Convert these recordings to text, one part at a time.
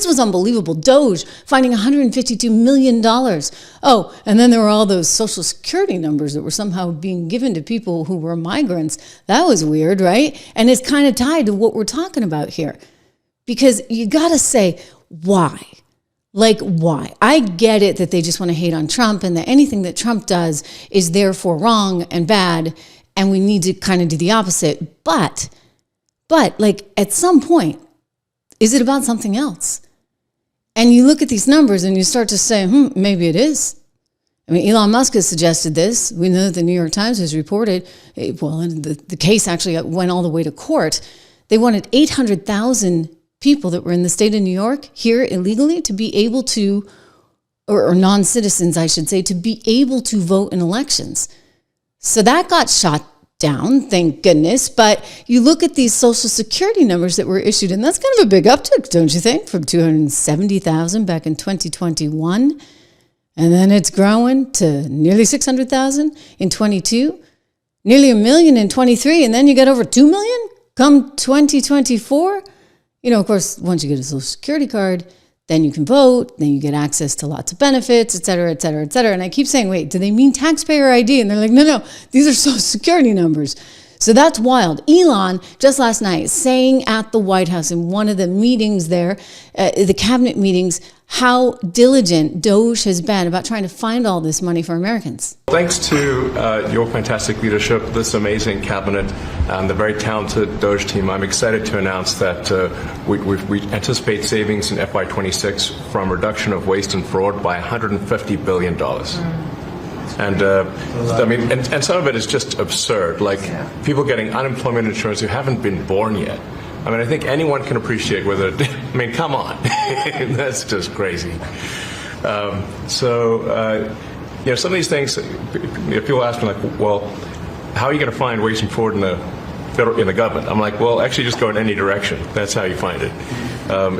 This was unbelievable. DOGE finding $152 million. Oh, and then there were all those Social Security numbers that were somehow being given to people who were migrants. That was weird, right? And it's kind of tied to what we're talking about here. Because you got to say, why? Like, why? I get it that they just want to hate on Trump and that anything that Trump does is therefore wrong and bad, and we need to kind of do the opposite. But like, at some point, is it about something else? And you look at these numbers and you start to say, maybe it is. I mean, Elon Musk has suggested this. We know that the New York Times has reported, well, and the case actually went all the way to court. They wanted 800,000 people that were in the state of New York here illegally to be able to, or non-citizens, I should say, to be able to vote in elections. So that got shot down, thank goodness. But you look at these Social Security numbers that were issued, and that's kind of a big uptick, don't you think? From 270,000 back in 2021. And then it's growing to nearly 600,000 in 22, nearly 1 million in 23, and then you get over 2 million come 2024. You know, of course, once you get a Social Security card, then you can vote, then you get access to lots of benefits, et cetera, et cetera, et cetera. And I keep saying, wait, do they mean taxpayer ID? And they're like, no, these are Social Security numbers. So that's wild. Elon, just last night, saying at the White House in one of the meetings there, the cabinet meetings, how diligent DOGE has been about trying to find all this money for Americans. Thanks to your fantastic leadership, this amazing cabinet, and the very talented DOGE team, I'm excited to announce that we anticipate savings in FY26 from reduction of waste and fraud by $150 billion. And I mean, and some of it is just absurd, like people getting unemployment insurance who haven't been born yet. I mean, I think anyone can appreciate whether, I mean, come on, that's just crazy. You know, some of these things, people ask me like, well, how are you going to find waste and fraud in the government? I'm like, well, actually just go in any direction. That's how you find it.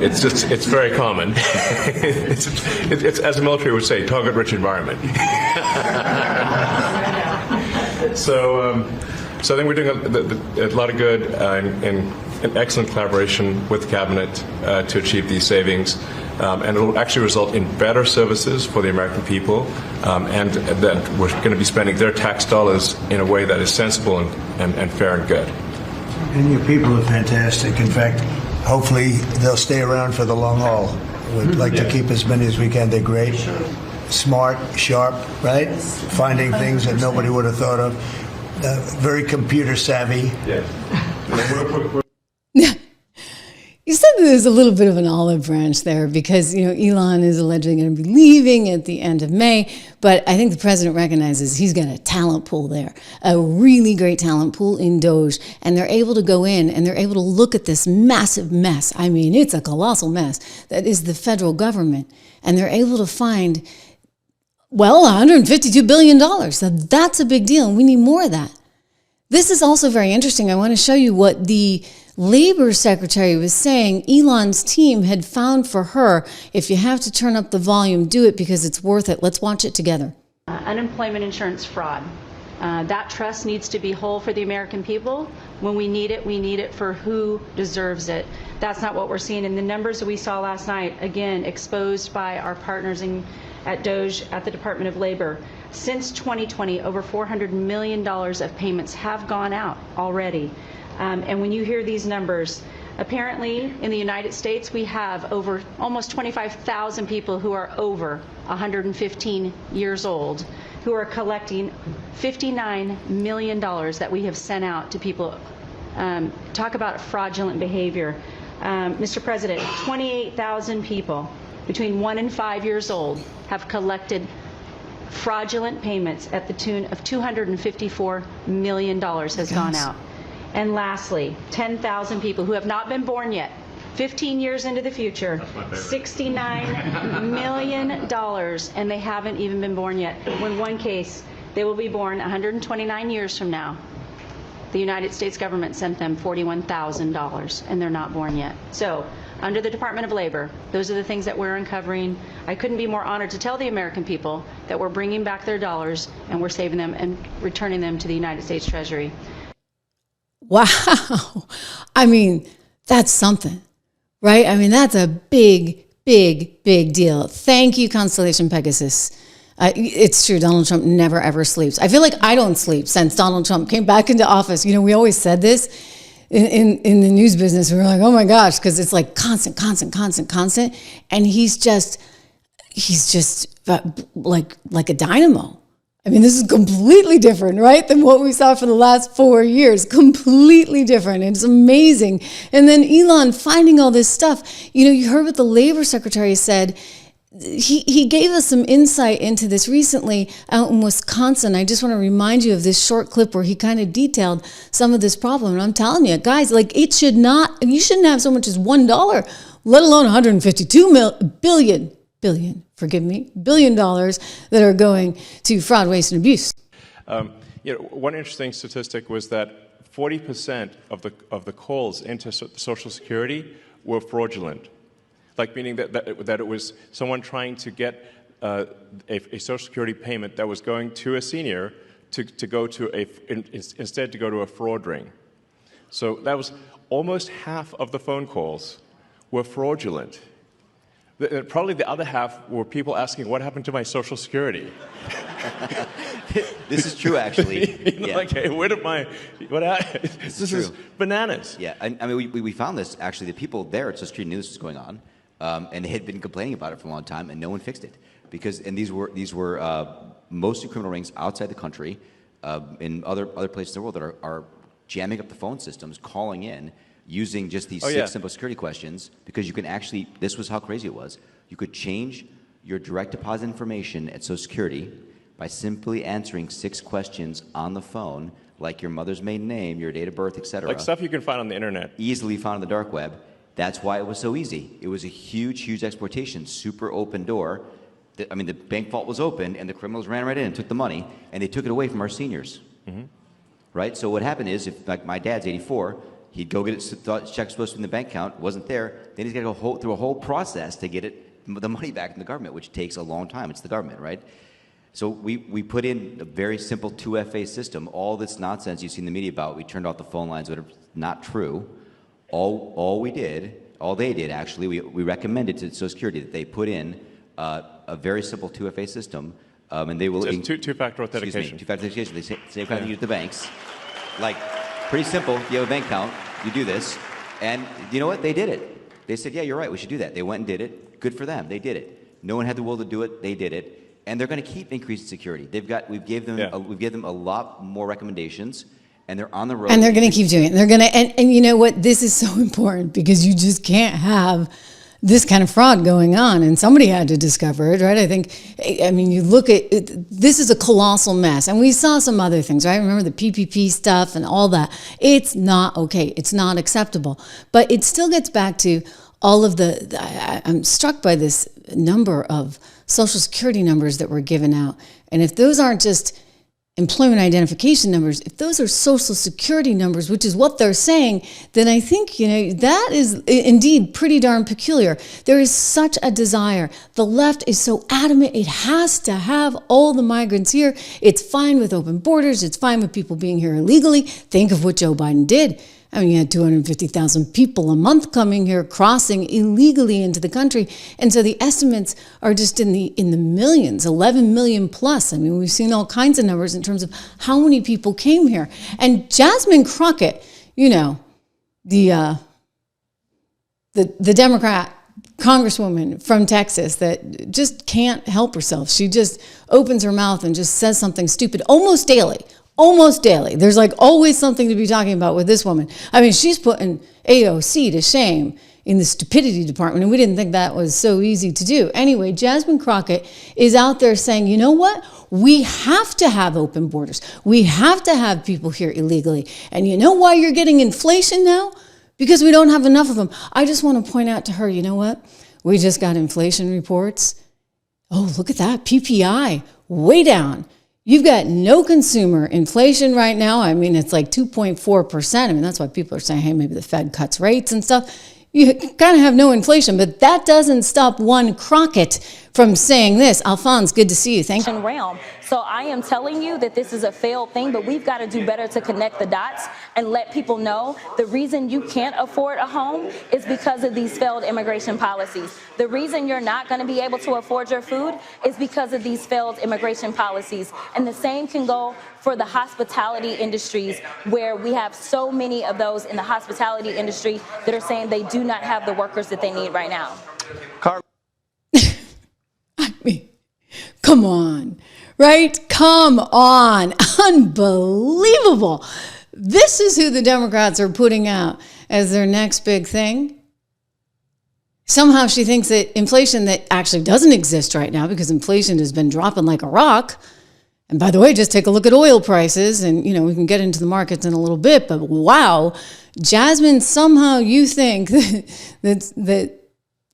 It's very common. it's as the military would say, target-rich environment. So I think we're doing a lot of good and excellent collaboration with the cabinet to achieve these savings, and it will actually result in better services for the American people, and that we're going to be spending their tax dollars in a way that is sensible and fair and good. And your people are fantastic. In fact, hopefully they'll stay around for the long haul. We'd like to keep as many as we can. They're great, smart, sharp, right? Finding things that nobody would have thought of. Very computer savvy. Yeah. You said that there's a little bit of an olive branch there because, you know, Elon is allegedly going to be leaving at the end of May, but I think the president recognizes he's got a talent pool there, a really great talent pool in DOGE, and they're able to go in and they're able to look at this massive mess. I mean, it's a colossal mess that is the federal government, and they're able to find, well, $152 billion. So that's a big deal, and we need more of that. This is also very interesting. I want to show you what the Labor Secretary was saying Elon's team had found for her. If you have to turn up the volume, do it because it's worth it. Let's watch it together. Unemployment insurance fraud. That trust needs to be whole for the American people. When we need it for who deserves it. That's not what we're seeing in the numbers that we saw last night, again, exposed by our partners at DOGE at the Department of Labor. Since 2020, over $400 million of payments have gone out already. And when you hear these numbers, apparently in the United States, we have over almost 25,000 people who are over 115 years old who are collecting $59 million that we have sent out to people. Talk about fraudulent behavior. Mr. President, 28,000 people between 1 and 5 years old have collected fraudulent payments at the tune of $254 million has gone out. And lastly, 10,000 people who have not been born yet, 15 years into the future, $69 million, and they haven't even been born yet. In one case, they will be born 129 years from now. The United States government sent them $41,000, and they're not born yet. So, under the Department of Labor, those are the things that we're uncovering. I couldn't be more honored to tell the American people that we're bringing back their dollars and we're saving them and returning them to the United States Treasury. Wow. I mean, that's something, right? I mean, that's a big, big, big deal. Thank you, Constellation Pegasus. It's true. Donald Trump never, ever sleeps. I feel like I don't sleep since Donald Trump came back into office. You know, we always said this in the news business. We were like, oh my gosh, because it's like constant. And he's just like a dynamo. I mean, this is completely different, right, than what we saw for the last 4 years. Completely different. It's amazing. And then Elon finding all this stuff. You know, you heard what the labor secretary said. He gave us some insight into this recently out in Wisconsin. I just want to remind you of this short clip where he kind of detailed some of this problem. And I'm telling you, guys, like you shouldn't have so much as $1, let alone $152 billion that are going to fraud, waste, and abuse. One interesting statistic was that 40% of the calls into Social Security were fraudulent. Like meaning that it was someone trying to get a Social Security payment that was going to a senior to go to instead to go to a fraud ring. So that was almost half of the phone calls were fraudulent. Probably the other half were people asking, what happened to my Social Security? This is true, actually. Yeah. Like, hey, this is bananas. Yeah, I mean, we found this, actually. The people there at Social Security knew this was going on, and they had been complaining about it for a long time, and no one fixed it. These were mostly criminal rings outside the country, in other places in the world that are jamming up the phone systems, calling in, using just these six simple security questions, because you can actually, this was how crazy it was, you could change your direct deposit information at Social Security by simply answering 6 questions on the phone, like your mother's maiden name, your date of birth, etc. Like stuff you can find on the internet. Easily found on the dark web. That's why it was so easy. It was a huge exploitation, super open door. I mean, the bank vault was open, and the criminals ran right in and took the money, and they took it away from our seniors. Mm-hmm. Right? So what happened is, if like my dad's 84, he'd go get it, thought his check was supposed to be in the bank account, wasn't there, then he's got to go through a whole process to get the money back from the government, which takes a long time. It's the government, right? So we put in a very simple 2FA system. All this nonsense you see in the media about, we turned off the phone lines, that are not true. All they did actually, we recommended to Social Security that they put in a very simple 2FA system, and they will... It's two-factor authentication. Excuse me, two-factor authentication. They same kind of thing at the banks. Like, pretty simple. If you have a bank account, you do this. And you know what? They did it. They said, yeah, you're right, we should do that. They went and did it. Good for them. They did it. No one had the will to do it. They did it. And they're going to keep increasing security. We've given them a lot more recommendations, and they're on the road. And they're going to keep doing it. They're going to, and you know what? This is so important because you just can't have this kind of fraud going on, and somebody had to discover it, right? I mean, you look at it, this is a colossal mess, and we saw some other things, right? Remember the PPP stuff and all that. It's not okay. It's not acceptable. But it still gets back to all of I'm struck by this number of Social Security numbers that were given out. And if those aren't just employment identification numbers, if those are Social Security numbers, which is what they're saying, then I think, that is indeed pretty darn peculiar. There is such a desire. The left is so adamant it has to have all the migrants here. It's fine with open borders. It's fine with people being here illegally. Think of what Joe Biden did. I mean, you had 250,000 people a month coming here, crossing illegally into the country. And so the estimates are just in the millions, 11 million plus. I mean, we've seen all kinds of numbers in terms of how many people came here. And Jasmine Crockett, the Democrat congresswoman from Texas that just can't help herself. She just opens her mouth and just says something stupid almost daily. Almost daily. There's like always something to be talking about with this woman. I mean, she's putting AOC to shame in the stupidity department, and we didn't think that was so easy to do. Anyway, Jasmine Crockett is out there saying, you know what? We have to have open borders. We have to have people here illegally. And you know why you're getting inflation now? Because we don't have enough of them. I just want to point out to her, you know what? We just got inflation reports. Oh, look at that. PPI, way down. You've got no consumer inflation right now. I mean, it's like 2.4%. I mean, that's why people are saying, hey, maybe the Fed cuts rates and stuff. You kind of have no inflation, but that doesn't stop one Crockett from saying this. Alphonse, good to see you. Thank you. Realm. So I am telling you that this is a failed thing, but we've got to do better to connect the dots and let people know the reason you can't afford a home is because of these failed immigration policies. The reason you're not going to be able to afford your food is because of these failed immigration policies. And the same can go for the hospitality industries, where we have so many of those in the hospitality industry that are saying they do not have the workers that they need right now. I mean, come on, right? Come on. Unbelievable. This is who the Democrats are putting out as their next big thing. Somehow she thinks that inflation that actually doesn't exist right now, because inflation has been dropping like a rock. And by the way, just take a look at oil prices, and we can get into the markets in a little bit, but wow, Jasmine, somehow you think that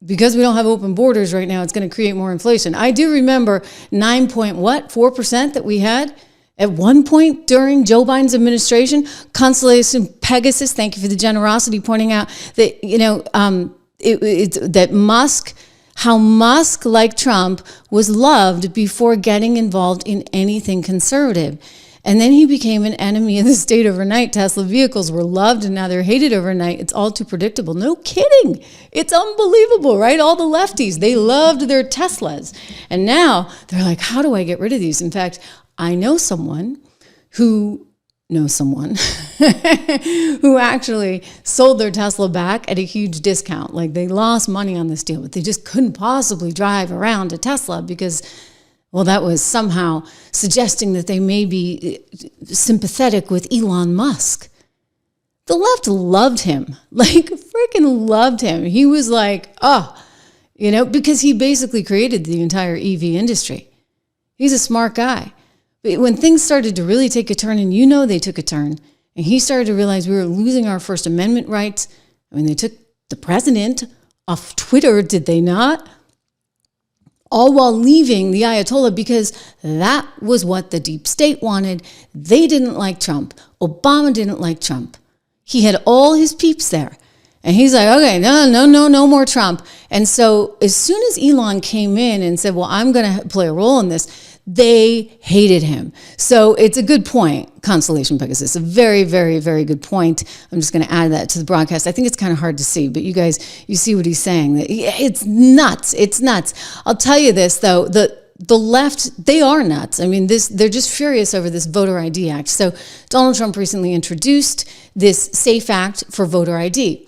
because we don't have open borders right now, it's going to create more inflation. I do remember 4% that we had at one point during Joe Biden's administration. Constellation Pegasus, thank you for the generosity, pointing out that, that Musk, like Trump, was loved before getting involved in anything conservative. And then he became an enemy of the state overnight. Tesla vehicles were loved and now they're hated overnight. It's all too predictable. No kidding. It's unbelievable, right? All the lefties, they loved their Teslas. And now they're like, how do I get rid of these? In fact, I know someone who actually sold their Tesla back at a huge discount. Like, they lost money on this deal, but they just couldn't possibly drive around a Tesla because, well, that was somehow suggesting that they may be sympathetic with Elon Musk. The left loved him, like freaking loved him. He was like, because he basically created the entire EV industry. He's a smart guy. But when things started to really take a turn, and they took a turn, and he started to realize we were losing our First Amendment rights. I mean, they took the president off Twitter, did they not? All while leaving the Ayatollah, because that was what the deep state wanted. They didn't like Trump. Obama didn't like Trump. He had all his peeps there. And he's like, okay, no more Trump. And so as soon as Elon came in and said, well, I'm going to play a role in this, they hated him. So it's a good point, Constellation Pegasus. A very, very, very good point. I'm just going to add that to the broadcast. I think it's kind of hard to see, but you guys, you see what he's saying. It's nuts. It's nuts. I'll tell you this, though. The left, they are nuts. I mean, they're just furious over this Voter ID Act. So Donald Trump recently introduced this SAFE Act for voter ID.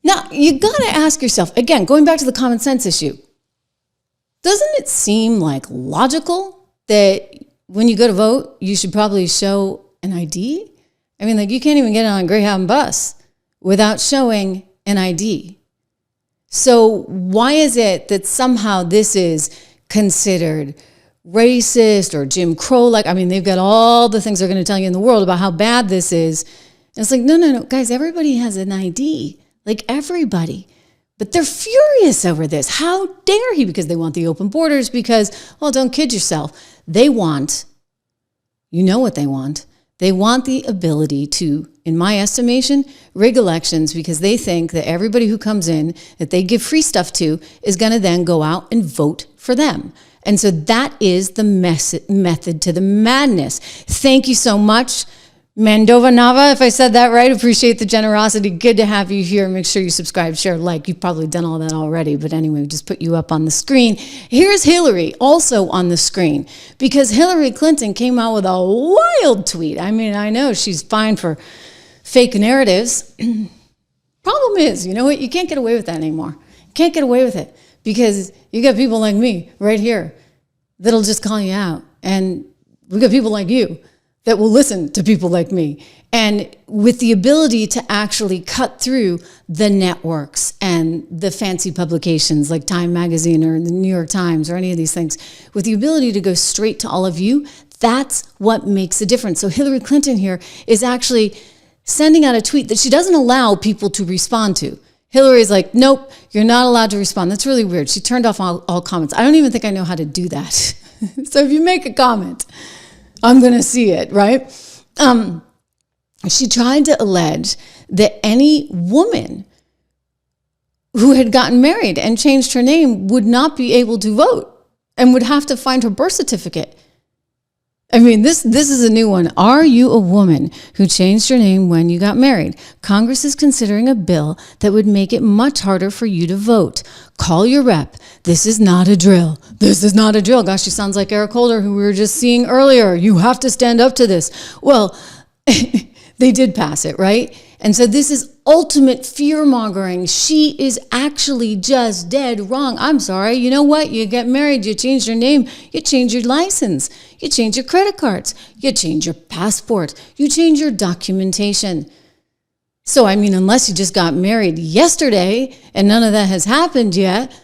Now, you got to ask yourself, again, going back to the common sense issue, doesn't it seem like logical that when you go to vote, you should probably show an ID? I mean, like, you can't even get on a Greyhound bus without showing an ID. So why is it that somehow this is considered racist or Jim Crow-like? I mean, they've got all the things they're going to tell you in the world about how bad this is. And it's like, no, guys, everybody has an ID. Like, everybody. But they're furious over this. How dare he? Because they want the open borders, because, well, don't kid yourself. They want, you know what they want. They want the ability to, in my estimation, rig elections, because they think that everybody who comes in, that they give free stuff to, is going to then go out and vote for them. And so that is the method to the madness. Thank you so much, Mandova Nava, if I said that right. Appreciate the generosity. Good to have you here. Make sure you subscribe, share, like. You've probably done all that already, but anyway, just put you up on the screen. Here's Hillary also on the screen, because Hillary Clinton came out with a wild tweet. I mean, I know she's fine for fake narratives. Problem is, you know what? You can't get away with that anymore. You can't get away with it, because you got people like me right here that'll just call you out. And we got people like you that will listen to people like me, and with the ability to actually cut through the networks and the fancy publications like Time Magazine or the New York Times or any of these things, with the ability to go straight to all of you, that's what makes a difference. So Hillary Clinton here is actually sending out a tweet that she doesn't allow people to respond to. Hillary's like, nope, you're not allowed to respond. That's really weird. She turned off all comments. I don't even think I know how to do that. So if you make a comment, I'm going to see it, right? She tried to allege that any woman who had gotten married and changed her name would not be able to vote and would have to find her birth certificate. I mean, this is a new one. Are you a woman who changed your name when you got married? Congress is considering a bill that would make it much harder for you to vote. Call your rep. This is not a drill. This is not a drill. Gosh, she sounds like Eric Holder, who we were just seeing earlier. You have to stand up to this. Well, they did pass it, right? And so this is ultimate fear-mongering. She is actually just dead wrong. I'm sorry. You know what? You get married, you change your name, you change your license, you change your credit cards, you change your passport, you change your documentation. So, I mean, unless you just got married yesterday and none of that has happened yet,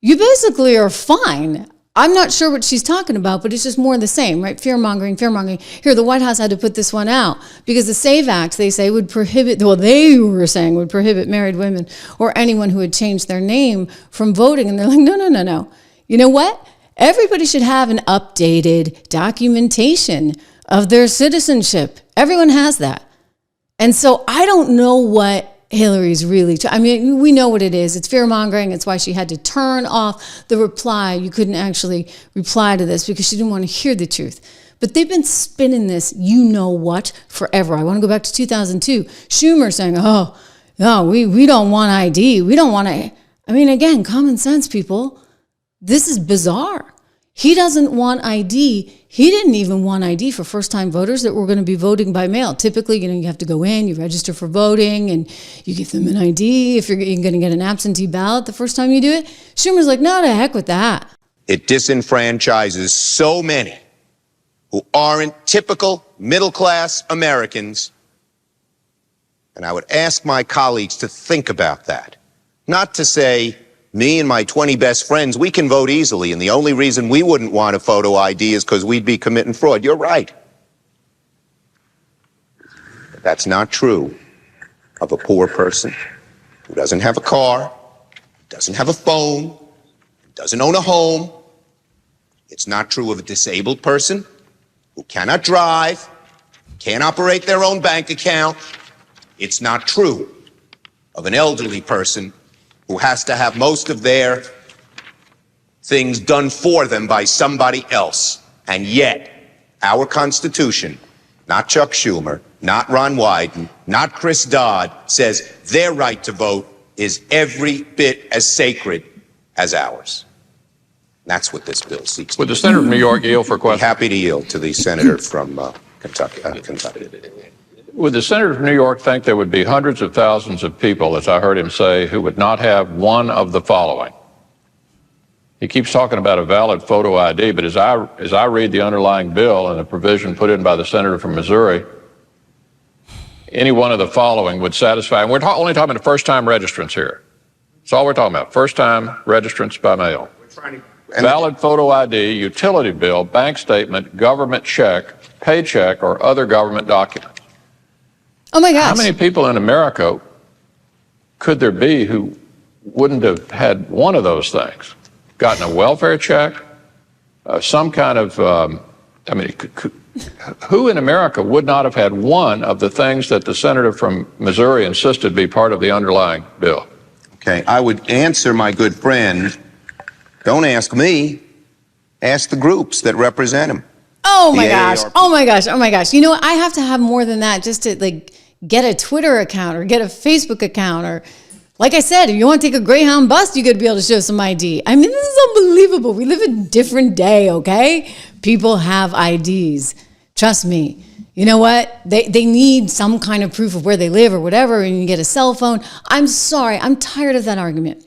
you basically are fine. I'm not sure what she's talking about, but it's just more of the same, right? Fear-mongering, fear-mongering. Here, the White House had to put this one out because the SAVE Act, they say, would prohibit, well, they were saying would prohibit married women or anyone who had changed their name from voting. And they're like, no. You know what? Everybody should have an updated documentation of their citizenship. Everyone has that. And so I don't know what Hillary's really, I mean, we know what it is. It's fear-mongering. It's why she had to turn off the reply. You couldn't actually reply to this because she didn't want to hear the truth. But they've been spinning this, you know what, forever. I want to go back to 2002. Schumer saying, oh, no, we don't want ID. We don't want to, I mean, again, common sense, people. This is bizarre. He doesn't want ID. He didn't even want ID for first-time voters that were going to be voting by mail. Typically, you have to go in, you register for voting, and you give them an ID if you're going to get an absentee ballot the first time you do it. Schumer's like, no, to heck with that. It disenfranchises so many who aren't typical middle-class Americans. And I would ask my colleagues to think about that. Not to say, me and my 20 best friends, we can vote easily, and the only reason we wouldn't want a photo ID is because we'd be committing fraud. You're right. But that's not true of a poor person who doesn't have a car, doesn't have a phone, doesn't own a home. It's not true of a disabled person who cannot drive, can't operate their own bank account. It's not true of an elderly person who has to have most of their things done for them by somebody else. And yet, our Constitution, not Chuck Schumer, not Ron Wyden, not Chris Dodd, says their right to vote is every bit as sacred as ours. That's what this bill seeks. Would the senator from New York yield for a question? Happy to yield to the senator from Kentucky. Would the senator from New York think there would be hundreds of thousands of people, as I heard him say, who would not have one of the following? He keeps talking about a valid photo ID, but as I read the underlying bill and the provision put in by the senator from Missouri, any one of the following would satisfy. And we're only talking about first-time registrants here. That's all we're talking about, first-time registrants by mail. Valid photo ID, utility bill, bank statement, government check, paycheck, or other government document. Oh my gosh. How many people in America could there be who wouldn't have had one of those things? Gotten a welfare check, some kind of, who in America would not have had one of the things that the senator from Missouri insisted be part of the underlying bill? Okay, I would answer my good friend, don't ask me, ask the groups that represent him. Oh my gosh. Oh my gosh. Oh my gosh. You know what? I have to have more than that just to get a Twitter account or get a Facebook account, or like I said, if you want to take a Greyhound bus, you got to be able to show some ID. I mean, this is unbelievable. We live in a different day, okay? People have IDs. Trust me. You know what? They need some kind of proof of where they live or whatever, and you get a cell phone. I'm sorry. I'm tired of that argument.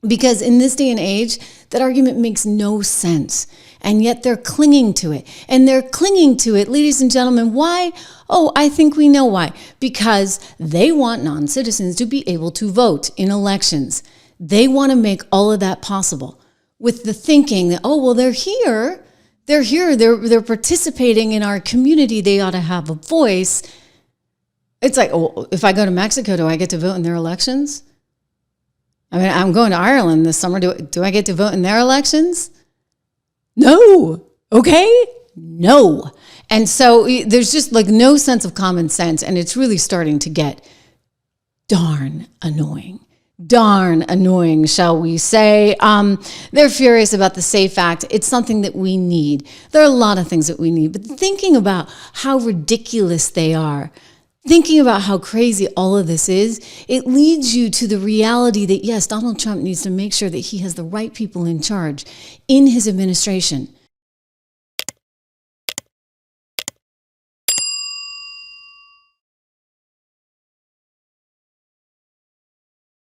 Because in this day and age, that argument makes no sense. And yet they're clinging to it. And they're clinging to it, ladies and gentlemen. Why? Oh, I think we know why. Because they want non-citizens to be able to vote in elections. They want to make all of that possible with the thinking that, oh, well, they're here. They're participating in our community. They ought to have a voice. It's like, oh, if I go to Mexico, do I get to vote in their elections? I mean, I'm going to Ireland this summer. Do I get to vote in their elections? No. Okay? No. And so there's just no sense of common sense, and it's really starting to get darn annoying. darn annoying, shall we say. They're furious about the SAFE Act. It's something that we need. There are a lot of things that we need, but thinking about how ridiculous they are, thinking about how crazy all of this is, it leads you to the reality that, yes, Donald Trump needs to make sure that he has the right people in charge in his administration.